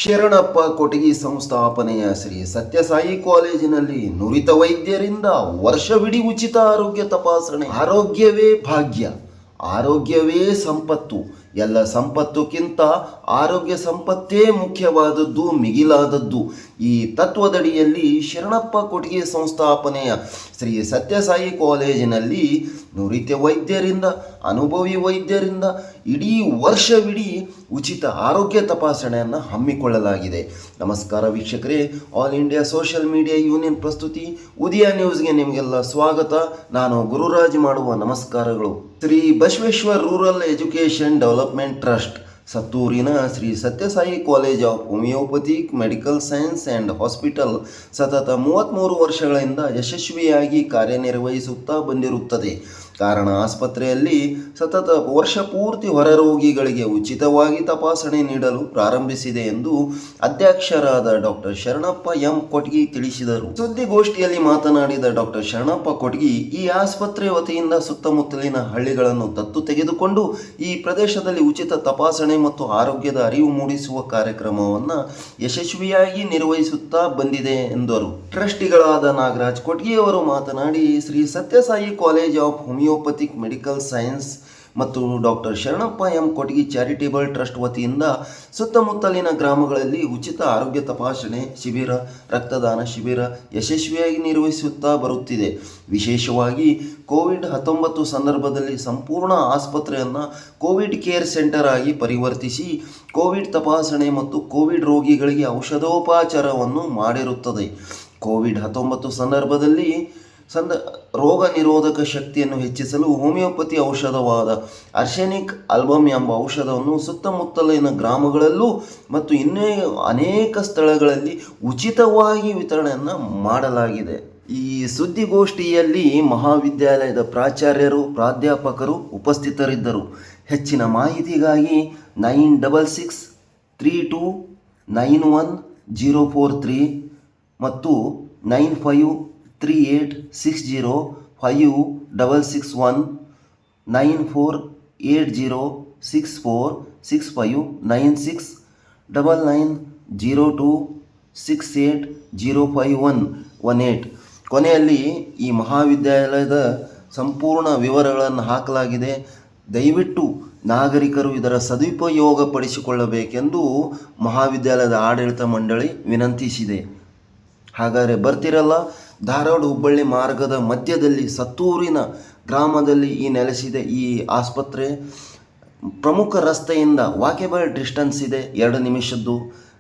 ಶರಣಪ್ಪ ಕೊಟಗಿ ಸಂಸ್ಥಾಪನೆಯ ಶ್ರೀ ಸತ್ಯಸಾಯಿ ಕಾಲೇಜಿನಲ್ಲಿ ನುರಿತ ವೈದ್ಯರಿಂದ ವರ್ಷವಿಡೀ ಉಚಿತ ಆರೋಗ್ಯ ತಪಾಸಣೆ. ಆರೋಗ್ಯವೇ ಭಾಗ್ಯ, ಆರೋಗ್ಯವೇ ಸಂಪತ್ತು. ಎಲ್ಲ ಸಂಪತ್ತುಕ್ಕಿಂತ ಆರೋಗ್ಯ ಸಂಪತ್ತೇ ಮುಖ್ಯವಾದದ್ದು, ಮಿಗಿಲಾದದ್ದು. ಈ ತತ್ವದಡಿಯಲ್ಲಿ ಶರಣಪ್ಪ ಕೊಟಗಿ ಸಂಸ್ಥಾಪನೆಯ ಶ್ರೀ ಸತ್ಯಸಾಯಿ ಕಾಲೇಜಿನಲ್ಲಿ ನುರಿತ ವೈದ್ಯರಿಂದ, ಅನುಭವಿ ವೈದ್ಯರಿಂದ ಇಡೀ ವರ್ಷವಿಡೀ ಉಚಿತ ಆರೋಗ್ಯ ತಪಾಸಣೆಯನ್ನು ಹಮ್ಮಿಕೊಳ್ಳಲಾಗಿದೆ. ನಮಸ್ಕಾರ ವೀಕ್ಷಕರೇ, all India social media union ಪ್ರಸ್ತುತಿ ಉದಯ ನ್ಯೂಸ್ಗೆ ನಿಮಗೆಲ್ಲ ಸ್ವಾಗತ. ನಾನು ಗುರುರಾಜ್ ಮಾಡುವ ನಮಸ್ಕಾರಗಳು. Shri Basaveshwara rural education development trust ಸತ್ತೂರಿನ Shri Sathya Sai college of homeopathic medical science and hospital ಸತತ 33 ವರ್ಷಗಳಿಂದ ಯಶಸ್ವಿಯಾಗಿ ಕಾರ್ಯನಿರ್ವಹಿಸುತ್ತಾ ಬಂದಿರುತ್ತದೆ. ಕಾರಣ, ಆಸ್ಪತ್ರೆಯಲ್ಲಿ ಸತತ ವರ್ಷ ಪೂರ್ತಿ ಹೊರ ರೋಗಿಗಳಿಗೆ ಉಚಿತವಾಗಿ ತಪಾಸಣೆ ನೀಡಲು ಪ್ರಾರಂಭಿಸಿದೆ ಎಂದು ಅಧ್ಯಕ್ಷರಾದ ಡಾಕ್ಟರ್ ಶರಣಪ್ಪ ಎಂ ಕೊಟಗಿ ತಿಳಿಸಿದರು. ಸುದ್ದಿಗೋಷ್ಠಿಯಲ್ಲಿ ಮಾತನಾಡಿದ ಡಾಕ್ಟರ್ ಶರಣಪ್ಪ ಕೊಟಗಿ, ಈ ಆಸ್ಪತ್ರೆ ವತಿಯಿಂದ ಸುತ್ತಮುತ್ತಲಿನ ಹಳ್ಳಿಗಳನ್ನು ದತ್ತು ತೆಗೆದುಕೊಂಡು ಈ ಪ್ರದೇಶದಲ್ಲಿ ಉಚಿತ ತಪಾಸಣೆ ಮತ್ತು ಆರೋಗ್ಯದ ಅರಿವು ಮೂಡಿಸುವ ಕಾರ್ಯಕ್ರಮವನ್ನು ಯಶಸ್ವಿಯಾಗಿ ನಿರ್ವಹಿಸುತ್ತಾ ಬಂದಿದೆ ಎಂದರು. ಟ್ರಸ್ಟಿಗಳಾದ ನಾಗರಾಜ್ ಕೊಟಗಿಯವರು ಮಾತನಾಡಿ, Shri Sathya Sai college of homeopathic medical science ಮತ್ತು doctor Sharanappa M Kotagi charitable trust ವತಿಯಿಂದ ಸುತ್ತಮುತ್ತಲಿನ ಗ್ರಾಮಗಳಲ್ಲಿ ಉಚಿತ ಆರೋಗ್ಯ ತಪಾಸಣೆ ಶಿಬಿರ, ರಕ್ತದಾನ ಶಿಬಿರ ಯಶಸ್ವಿಯಾಗಿ ನಿರ್ವಹಿಸುತ್ತಾ ಬರುತ್ತಿದೆ. ವಿಶೇಷವಾಗಿ ಕೋವಿಡ್-19 ಸಂದರ್ಭದಲ್ಲಿ ಸಂಪೂರ್ಣ ಆಸ್ಪತ್ರೆಯನ್ನು ಕೋವಿಡ್ ಕೇರ್ ಸೆಂಟರ್ ಆಗಿ ಪರಿವರ್ತಿಸಿ ಕೋವಿಡ್ ತಪಾಸಣೆ ಮತ್ತು ಕೋವಿಡ್ ರೋಗಿಗಳಿಗೆ ಔಷಧೋಪಚಾರವನ್ನು ಮಾಡಿರುತ್ತದೆ. ಕೋವಿಡ್-19 ಸಂದರ್ಭದಲ್ಲಿ ರೋಗ ನಿರೋಧಕ ಶಕ್ತಿಯನ್ನು ಹೆಚ್ಚಿಸಲು ಹೋಮಿಯೋಪತಿ ಔಷಧವಾದ ಆರ್ಸೆನಿಕ್ ಆಲ್ಬಮ್ ಎಂಬ ಔಷಧವನ್ನು ಸುತ್ತಮುತ್ತಲಿನ ಗ್ರಾಮಗಳಲ್ಲೂ ಮತ್ತು ಇನ್ನೂ ಅನೇಕ ಸ್ಥಳಗಳಲ್ಲಿ ಉಚಿತವಾಗಿ ವಿತರಣೆಯನ್ನು ಮಾಡಲಾಗಿದೆ. ಈ ಸುದ್ದಿಗೋಷ್ಠಿಯಲ್ಲಿ ಮಹಾವಿದ್ಯಾಲಯದ ಪ್ರಾಚಾರ್ಯರು, ಪ್ರಾಧ್ಯಾಪಕರು ಉಪಸ್ಥಿತರಿದ್ದರು. ಹೆಚ್ಚಿನ ಮಾಹಿತಿಗಾಗಿ 9632919043 ಮತ್ತು 9538605661 9480646596 9902680518. ಕೊನೆಯಲ್ಲಿ ಈ ಮಹಾವಿದ್ಯಾಲಯದ ಸಂಪೂರ್ಣ ವಿವರಗಳನ್ನು ಹಾಕಲಾಗಿದೆ. ದಯವಿಟ್ಟು ನಾಗರಿಕರು ಇದರ ಸದುಪಯೋಗ ಪಡಿಸಿಕೊಳ್ಳಬೇಕೆಂದು ಮಹಾವಿದ್ಯಾಲಯದ ಆಡಳಿತ ಮಂಡಳಿ ವಿನಂತಿಸಿದೆ. ಹಾಗಾದರೆ ಬರ್ತಿರಲ್ಲ? ಧಾರವಾಡ ಹುಬ್ಬಳ್ಳಿ ಮಾರ್ಗದ ಮಧ್ಯದಲ್ಲಿ ಸತ್ತೂರಿನ ಗ್ರಾಮದಲ್ಲಿ ನೆಲೆಸಿದೆ ಈ ಆಸ್ಪತ್ರೆ. ಪ್ರಮುಖ ರಸ್ತೆಯಿಂದ ವಾಕೇಬಲ್ ಡಿಸ್ಟೆನ್ಸ್ ಇದೆ, 2 ನಿಮಿಷದ್ದು.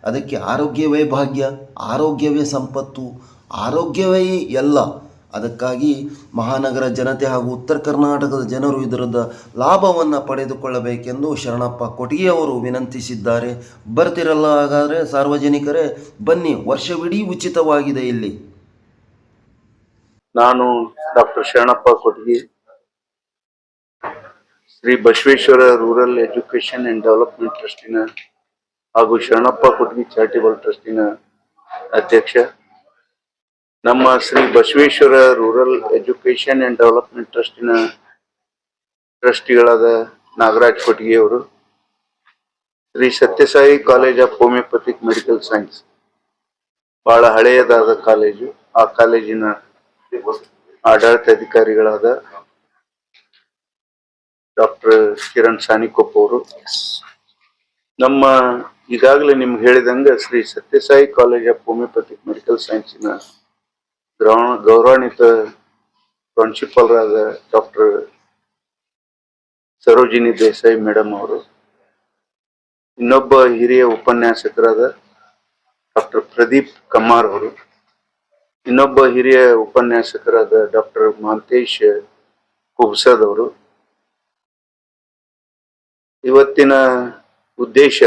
ಅದಕ್ಕೆ ಆರೋಗ್ಯವೇ ಭಾಗ್ಯ, ಆರೋಗ್ಯವೇ ಸಂಪತ್ತು, ಆರೋಗ್ಯವೇ ಎಲ್ಲ. ಅದಕ್ಕಾಗಿ ಮಹಾನಗರ ಜನತೆ ಹಾಗೂ ಉತ್ತರ ಕರ್ನಾಟಕದ ಜನರು ಇದರದ ಲಾಭವನ್ನು ಪಡೆದುಕೊಳ್ಳಬೇಕೆಂದು ಶರಣಪ್ಪ ಕೊಟಗಿಯವರು ವಿನಂತಿಸಿದ್ದಾರೆ. ಬರ್ತಿರಲ್ಲ? ಹಾಗಾದರೆ ಸಾರ್ವಜನಿಕರೇ ಬನ್ನಿ, ವರ್ಷವಿಡೀ ಉಚಿತವಾಗಿದೆ ಇಲ್ಲಿ. ನಾನು doctor Sharanappa Kotagi, Shri Basaveshwara rural education and development ಟ್ರಸ್ಟಿನ ಹಾಗೂ ಶರಣಪ್ಪ ಕೊಟಗಿ ಚಾರಿಟೇಬಲ್ ಟ್ರಸ್ಟಿನ ಅಧ್ಯಕ್ಷ. ನಮ್ಮ Shri Basaveshwara rural education and development ಟ್ರಸ್ಟಿನ ಟ್ರಸ್ಟಿಗಳಾದ ನಾಗರಾಜ್ ಕೊಟಗಿಯವರು, Shri Sathya Sai college of homeopathic medical science ಬಹಳ ಹಳೆಯದಾದ ಕಾಲೇಜು. ಆ ಕಾಲೇಜಿನ ಆಡಳಿತಾಧಿಕಾರಿಗಳಾದ ಡಾಕ್ಟರ್ ಕಿರಣ್ ಸಾನಿಕೊಪ್ಪ ಅವರು, ನಮ್ಮ ಈಗಾಗಲೇ ನಿಮ್ಗೆ ಹೇಳಿದಂಗೆ Shri Sathya Sai college of homeopathic medical ಸೈನ್ಸಿನ ಗೌರವಾನ್ವಿತ ಪ್ರಾಂಶುಪಾಲರಾದ ಡಾಕ್ಟರ್ ಸರೋಜಿನಿ ದೇಸಾಯಿ ಮೇಡಮ್ ಅವರು, ಇನ್ನೊಬ್ಬ ಹಿರಿಯ ಉಪನ್ಯಾಸಕರಾದ ಡಾಕ್ಟರ್ ಪ್ರದೀಪ್ ಕಮ್ಮಾರ್ ಅವರು, ಇನ್ನೊಬ್ಬ ಹಿರಿಯ ಉಪನ್ಯಾಸಕರಾದ ಡಾಕ್ಟರ್ ಮಹಾಂತೇಶ್ ಕುಬ್ಸದ್ ಅವರು. ಇವತ್ತಿನ ಉದ್ದೇಶ,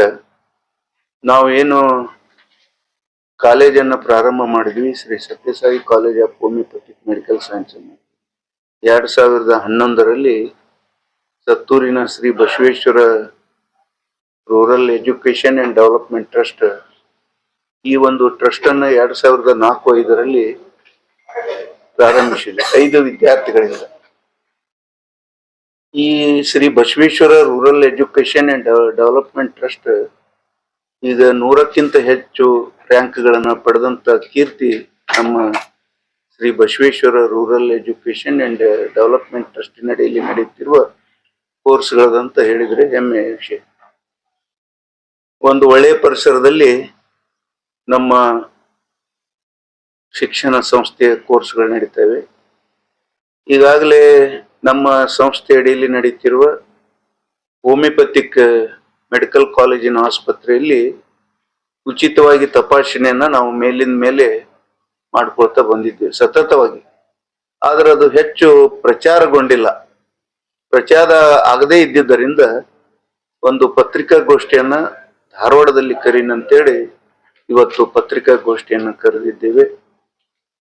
ನಾವೇನು ಕಾಲೇಜನ್ನು ಪ್ರಾರಂಭ ಮಾಡಿದ್ವಿ, Shri Sathya Sai college of homeopathic medical science ಅನ್ನು 2011ರಲ್ಲಿ ಸತ್ತೂರಿನ Shri Basaveshwara rural education and development trust, ಈ ಒಂದು ಟ್ರಸ್ಟ್ ಅನ್ನು 2004-05ರಲ್ಲಿ ಪ್ರಾರಂಭಿಸಿದೆ 5 ವಿದ್ಯಾರ್ಥಿಗಳಿಂದ. ಈ Shri Basaveshwara rural education and development trust ಈಗ 100ಕ್ಕಿಂತ ಹೆಚ್ಚು ರ್ಯಾಂಕ್ಗಳನ್ನು ಪಡೆದಂತ ಕೀರ್ತಿ ನಮ್ಮ Shri Basaveshwara rural education and development ಟ್ರಸ್ಟಿನಡಿಯಲ್ಲಿ ನಡೆಯುತ್ತಿರುವ ಕೋರ್ಸ್ಗಳದಂತ ಹೇಳಿದ್ರೆ ಹೆಮ್ಮೆಯ ವಿಷಯ. ಒಂದು ಒಳ್ಳೆಯ ಪರಿಸರದಲ್ಲಿ ನಮ್ಮ ಶಿಕ್ಷಣ ಸಂಸ್ಥೆಯ ಕೋರ್ಸ್ಗಳು ನಡೀತವೆ. ಈಗಾಗಲೇ ನಮ್ಮ ಸಂಸ್ಥೆ ಅಡಿಯಲ್ಲಿ ನಡೆಯುತ್ತಿರುವ ಹೋಮಿಯೋಪತಿಕ್ ಮೆಡಿಕಲ್ ಕಾಲೇಜಿನ ಆಸ್ಪತ್ರೆಯಲ್ಲಿ ಉಚಿತವಾಗಿ ತಪಾಸಣೆಯನ್ನ ನಾವು ಮೇಲಿಂದ ಮೇಲೆ ಮಾಡ್ಕೊಳ್ತಾ ಬಂದಿದ್ದೇವೆ ಸತತವಾಗಿ. ಆದ್ರೆ ಅದು ಹೆಚ್ಚು ಪ್ರಚಾರಗೊಂಡಿಲ್ಲ. ಪ್ರಚಾರ ಆಗದೇ ಇದ್ದಿದ್ದರಿಂದ ಒಂದು ಪತ್ರಿಕಾಗೋಷ್ಠಿಯನ್ನ ಧಾರವಾಡದಲ್ಲಿ ಕರೀನಂತೇಳಿ ಇವತ್ತು ಪತ್ರಿಕಾಗೋಷ್ಠಿಯನ್ನ ಕರೆದಿದ್ದೇವೆ.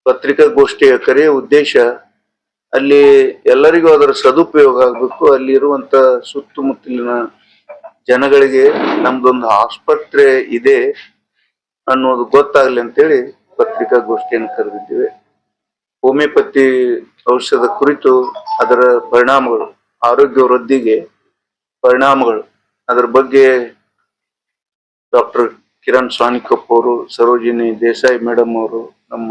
ಪತ್ರಿಕಾಗೋಷ್ಠಿಯ ಕರೆಯ ಉದ್ದೇಶ ಅಲ್ಲಿ ಎಲ್ಲರಿಗೂ ಅದರ ಸದುಪಯೋಗ ಆಗಬೇಕು, ಅಲ್ಲಿ ಇರುವಂತ ಸುತ್ತಮುತ್ತಲಿನ ಜನಗಳಿಗೆ ನಮ್ದೊಂದು ಆಸ್ಪತ್ರೆ ಇದೆ ಅನ್ನೋದು ಗೊತ್ತಾಗ್ಲಿ ಅಂತೇಳಿ ಪತ್ರಿಕಾಗೋಷ್ಠಿಯನ್ನು ಕರೆದಿದ್ದೇವೆ. ಹೋಮಿಯೋಪತಿ ಔಷಧ ಕುರಿತು ಅದರ ಪರಿಣಾಮಗಳು, ಆರೋಗ್ಯ ವೃದ್ಧಿಗೆ ಪರಿಣಾಮಗಳು, ಅದರ ಬಗ್ಗೆ ಡಾಕ್ಟರ್ ಕಿರಣ್ ಸಾನಿಕಪ್ ಅವರು, ಸರೋಜಿನಿ ದೇಸಾಯಿ ಮೇಡಮ್ ಅವರು, ನಮ್ಮ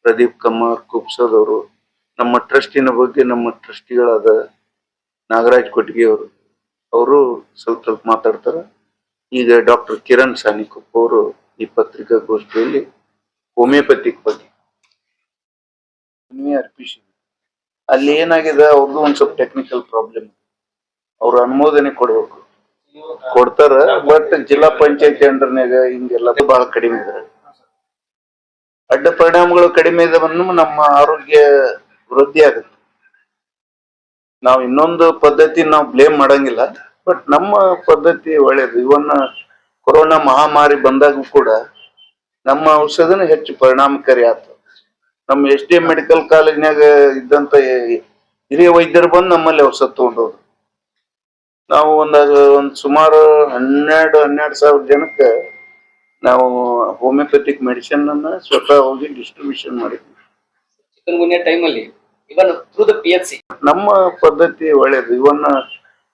ಪ್ರದೀಪ್ ಕಮಾರ್ ಕುಪ್ಸದವರು, ನಮ್ಮ ಟ್ರಸ್ಟಿನ ಬಗ್ಗೆ ನಮ್ಮ ಟ್ರಸ್ಟಿಗಳಾದ ನಾಗರಾಜ್ ಕೊಟ್ಟಿಗೆ ಅವರು ಸ್ವಲ್ಪ ಮಾತಾಡ್ತಾರೆ. ಈಗ ಡಾಕ್ಟರ್ ಕಿರಣ್ ಸಾನಿಕಪ್ ಅವರು ಈ ಪತ್ರಿಕಾಗೋಷ್ಠಿಯಲ್ಲಿ ಹೋಮಿಯೋಪತಿಕ್ ಬಗ್ಗೆ ಅರ್ಪಿಸಿ. ಅಲ್ಲಿ ಏನಾಗಿದೆ, ಅವ್ರದ್ದು ಒಂದ್ ಸ್ವಲ್ಪ ಟೆಕ್ನಿಕಲ್ ಪ್ರಾಬ್ಲಮ್, ಅವ್ರ ಅನುಮೋದನೆ ಕೊಡ್ಬೇಕು, ಕೊಡ್ತಾರ. ಬಟ್ ಜಿಲ್ಲಾ ಪಂಚಾಯತಿ ಅಂಡರ್ನಾಗ ಹಿಂಗೆಲ್ಲ ಬಹಳ ಕಡಿಮೆ ಇದೆ. ಅಡ್ಡ ಪರಿಣಾಮಗಳು ಕಡಿಮೆ ಇದಾವನ್ನು ನಮ್ಮ ಆರೋಗ್ಯ ವೃದ್ಧಿ ಆಗುತ್ತೆ. ನಾವು ಇನ್ನೊಂದು ಪದ್ಧತಿ ನಾವು ಬ್ಲೇಮ್ ಮಾಡಂಗಿಲ್ಲ, ಬಟ್ ನಮ್ಮ ಪದ್ಧತಿ ಒಳ್ಳೇದು. ಇವನ್ನ ಕೊರೋನಾ ಮಹಾಮಾರಿ ಬಂದಾಗ ಕೂಡ ನಮ್ಮ ಔಷಧನ ಹೆಚ್ಚು ಪರಿಣಾಮಕಾರಿ ಆಯ್ತು. ನಮ್ಮ SDM ಮೆಡಿಕಲ್ ಕಾಲೇಜ್ನಾಗ ಇದ್ದಂತ ಹಿರಿಯ ವೈದ್ಯರು ಬಂದು ನಮ್ಮಲ್ಲಿ ಔಷಧ ತಗೊಂಡೋದ್ರು. ನಾವು ಒಂದ್ ಸುಮಾರು 12 ಸಾವಿರ ಜನಕ್ಕೆ ನಾವು ಹೋಮಿಯೋಪತಿಕ್ ಮೆಡಿಸಿನ್ ಅನ್ನ ಸ್ವತಃ ಹೋಗಿ ಡಿಸ್ಟ್ರಿಬ್ಯೂಷನ್ ಮಾಡಿದ್ವಿ. ಚಿಕನ್ಗುನ್ಯಾ ಟೈಮಲ್ಲಿ ಇವನ್ ಥ್ರೂ ದ PHC. ನಮ್ಮ ಪದ್ಧತಿ ಒಳ್ಳೇದು. ಇವನ್ನ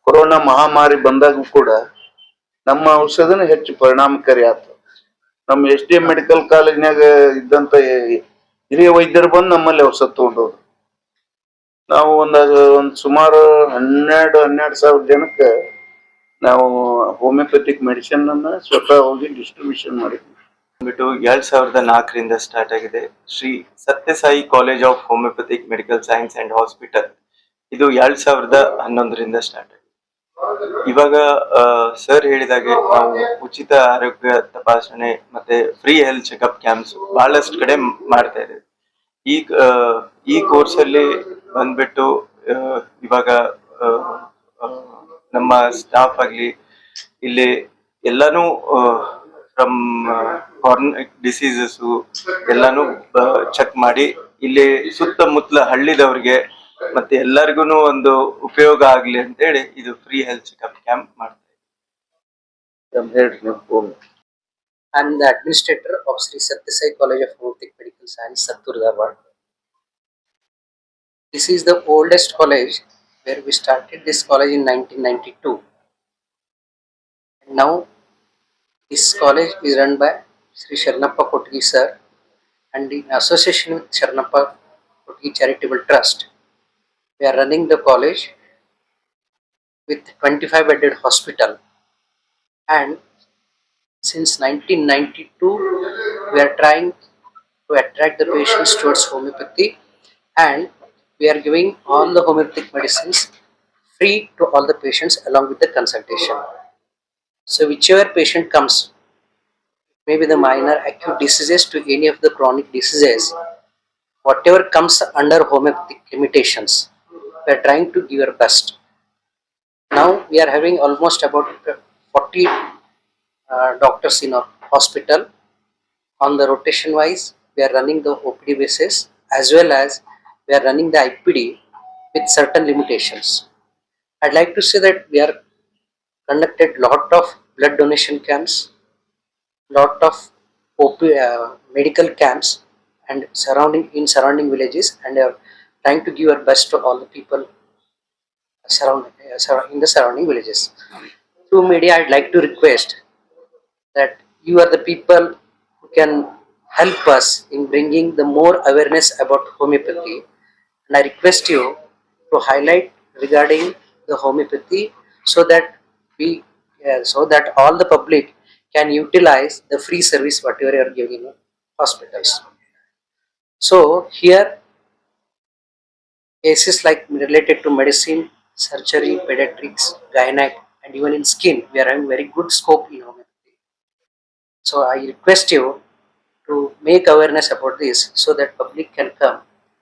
ಕೊರೋನಾ ಮಹಾಮಾರಿ ಬಂದಾಗ ಕೂಡ ನಮ್ಮ ಔಷಧನ ಹೆಚ್ಚು ಪರಿಣಾಮಕಾರಿ ಆಯ್ತು. ನಮ್ಮ SDM ಮೆಡಿಕಲ್ ಕಾಲೇಜ್ನಾಗ ಇದ್ದಂತ ಹಿರಿಯ ವೈದ್ಯರು ಬಂದು ನಮ್ಮಲ್ಲಿ ಔಷಧ ತಗೊಂಡೋದ್ರು. ನಾವು ಒಂದ್ ಸುಮಾರು 12 ಸಾವಿರ ಜನಕ್ಕೆ ನಾವು ಹೋಮಿಯೋಪತಿಕ್ ಮೆಡಿಸಿನ್ ಅನ್ನ ಸ್ವತಃ ಹೋಗಿ ಡಿಸ್ಟ್ರಿಬ್ಯೂಷನ್ ಮಾಡಿದ್ವಿ. ಬಿಟ್ಟು 2004ರಿಂದ ಸ್ಟಾರ್ಟ್ ಆಗಿದೆ Shri Sathya Sai college of homeopathic medical science and hospital. ಇದು 2011ರಿಂದ ಸ್ಟಾರ್ಟ್ ಆಗಿದೆ. ಇವಾಗ ಸರ್ ಹೇಳಿದಾಗೆ ನಾವು ಉಚಿತ ಆರೋಗ್ಯ ತಪಾಸಣೆ ಮತ್ತೆ ಫ್ರೀ ಹೆಲ್ತ್ ಚೆಕಪ್ ಕ್ಯಾಂಪ್ಸ್ ಬಹಳಷ್ಟು ಕಡೆ ಮಾಡ್ತಾ ಇದ್ದೇವೆ. ಈ ಕೋರ್ಸ್ ಅಲ್ಲಿ ಬಂದ್ಬಿಟ್ಟು ಇವಾಗ ನಮ್ಮ ಸ್ಟಾಫ್ ಆಗ್ಲಿ ಇಲ್ಲಿ ಎಲ್ಲಾನು ಫ್ರಮ್ ಡಿಸೀಸಸ್ ಎಲ್ಲಾನು ಚೆಕ್ ಮಾಡಿ ಇಲ್ಲಿ ಸುತ್ತಮುತ್ತಲ ಹಳ್ಳಿದವ್ರಿಗೆ ಮತ್ತೆ ಎಲ್ಲರಿಗೂ ಒಂದು ಉಪಯೋಗ ಆಗ್ಲಿ ಅಂತ ಹೇಳಿ ಇದು ಫ್ರೀ ಹೆಲ್ತ್ ಚೆಕಪ್ ಕ್ಯಾಂಪ್ ಮಾಡ್ತಾ ಇದ್ದೀವಿ. I'm the administrator of Sri Sathya Sai College of Homeopathic Medical Science, Sattur, Dharwad. This is the oldest college where we started this college in 1992. And now this college is run by Sri Sharanappa Kotgi sir, and in association with Sharanappa Kotgi Charitable Trust, we are running the college with 25 bedded hospital. And since 1992, we are trying to attract the patients towards homeopathy, and we are giving all the homeopathic medicines free to all the patients along with the consultation. So whichever patient comes, maybe the minor acute diseases to any of the chronic diseases, whatever comes under homeopathic limitations, we are trying to give our best. Now we are having almost about 40 doctors in our hospital. On the rotation wise, we are running the OPD basis as well as we are running the IPD with certain limitations. I'd like to say that we are conducted lot of blood donation camps, lot of medical camps and surrounding villages, and are trying to give our best to all the people in the surrounding villages. Through media, I'd like to request that you are the people who can help us in bringing the more awareness about homeopathy. And I request you to highlight regarding the homeopathy so that so that all the public can utilize the free service whatever you are giving in hospitals. So here cases like related to medicine, surgery, pediatrics, gynec, and even in skin, we are having very good scope in homeopathy. So I request you to make awareness about this so that public can come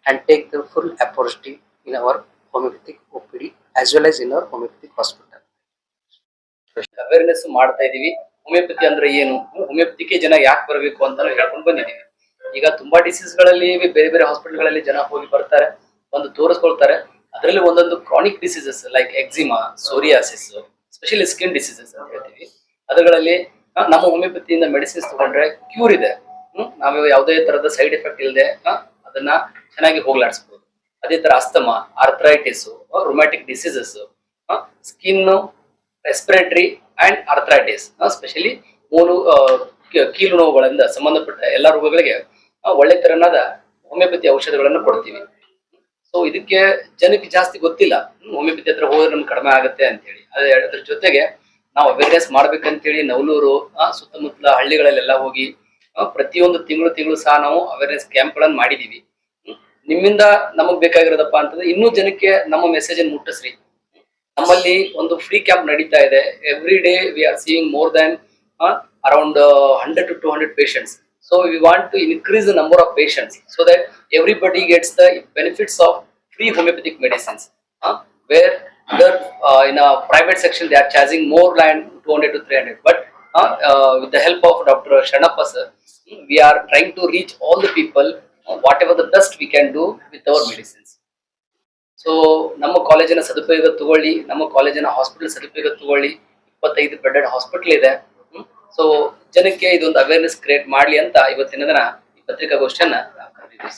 and take the full opportunity in our homeopathic OPD as well as in our homeopathic hospital. Awareness ಮಾಡ್ತಾ ಇದೀವಿ. Homeopathy ಅಂದ್ರೆ ಏನು, ಹೋಮಿಯೋಪತಿಗೆ ಜನ ಯಾಕೆ ಬರಬೇಕು ಅಂತ ಹೇಳ್ಕೊಂಡು ಬಂದಿದ್ದೀವಿ. ಈಗ ತುಂಬಾ ಡಿಸೀಸ್ ಗಳಲ್ಲಿ ಬೇರೆ ಬೇರೆ ಹಾಸ್ಪಿಟಲ್ಗಳಲ್ಲಿ ಜನ ಹೋಗಿ ಬರ್ತಾರೆ, ಒಂದು ತೋರಿಸ್ಕೊಳ್ತಾರೆ. ಅದರಲ್ಲಿ ಒಂದೊಂದು chronic diseases like eczema, psoriasis, specially skin diseases ಅಂತ ಹೇಳ್ತೀವಿ. ಅದರಲ್ಲಿ ನಮ್ಮ ಹೋಮಿಯೋಪತಿಯಿಂದ ಮೆಡಿಸಿನ್ಸ್ ತಗೊಂಡ್ರೆ ಕ್ಯೂರ್ ಇದೆ. ನಾವು ಯಾವುದೇ ತರದ ಸೈಡ್ ಎಫೆಕ್ಟ್ ಇಲ್ಲದೆ ಅದನ್ನ ಚೆನ್ನಾಗಿ ಹೋಗ್ಲಾಡಿಸಬಹುದು. ಅದೇ ತರ asthma, arthritis, romantic diseases, skin, respiratory and arthritis, specially ಕೀಲು ನೋವುಗಳಿಂದ ಸಂಬಂಧಪಟ್ಟ ಎಲ್ಲಾ ರೋಗಗಳಿಗೆ ಒಳ್ಳೆ ತರನಾದ ಹೋಮಿಯೋಪತಿ ಔಷಧಗಳನ್ನು ಕೊಡ್ತೀವಿ. ಸೊ ಇದಕ್ಕೆ ಜನಕ್ಕೆ ಜಾಸ್ತಿ ಗೊತ್ತಿಲ್ಲ, ಹೋಮಿಯೋಪತಿ ಹತ್ರ ಹೋದ್ರೆ ನಮ್ಗೆ ಕಡಿಮೆ ಆಗುತ್ತೆ ಅಂತ ಹೇಳಿ. ಅದ್ರ ಜೊತೆಗೆ ನಾವು ಅವೇರ್ನೆಸ್ ಮಾಡ್ಬೇಕಂತೇಳಿ ನವಲೂರು ಸುತ್ತಮುತ್ತಲ ಹಳ್ಳಿಗಳಲ್ಲೆಲ್ಲ ಹೋಗಿ ಪ್ರತಿಯೊಂದು ತಿಂಗಳು ಸಹ ನಾವು ಅವೇರ್ನೆಸ್ ಕ್ಯಾಂಪ್ ಗಳನ್ನ ಮಾಡಿದೀವಿ. ನಿಮ್ಮಿಂದ ನಮಗ್ ಬೇಕಾಗಿರೋದಪ್ಪ ಅಂತಂದ್ರೆ ಇನ್ನೂ ಜನಕ್ಕೆ ನಮ್ಮ ಮೆಸೇಜ್ ಅನ್ನು ಮುಟ್ಟಿಸ್ರಿ. ನಮ್ಮಲ್ಲಿ ಒಂದು ಫ್ರೀ ಕ್ಯಾಂಪ್ ನಡೀತಾ ಇದೆ. Every day we are seeing more than around 100 to 200 patients. So we want to increase the number of patients so that everybody gets the benefits of free homeopathic medicines. Where in a private section they are charging more than 200 to 300. But with the help of Dr. Sharanappa sir, we are trying to reach all the people whatever the best we can do with our medicines. So ನಮ್ಮ ಕಾಲೇಜಿನ ಸದುಪಯೋಗ ತಗೊಳ್ಳಿ, ನಮ್ಮ ಕಾಲೇಜಿನ hospital ಸದುಪಯೋಗ ತಗೊಳ್ಳಿ. 25 bedded hospital ಇದೆ. So ಜನಕ್ಕೆ ಇದೊಂದು ಅವೇರ್ನೆಸ್ ಕ್ರಿಯೇಟ್ ಮಾಡ್ಲಿ ಅಂತ ಇವತ್ತಿನ ದಿನ ಈ ಪತ್ರಿಕಾಗೋಷ್ಠಿಯನ್ನ ನಾವು ಕರೆದಿದ್ದೀವಿ.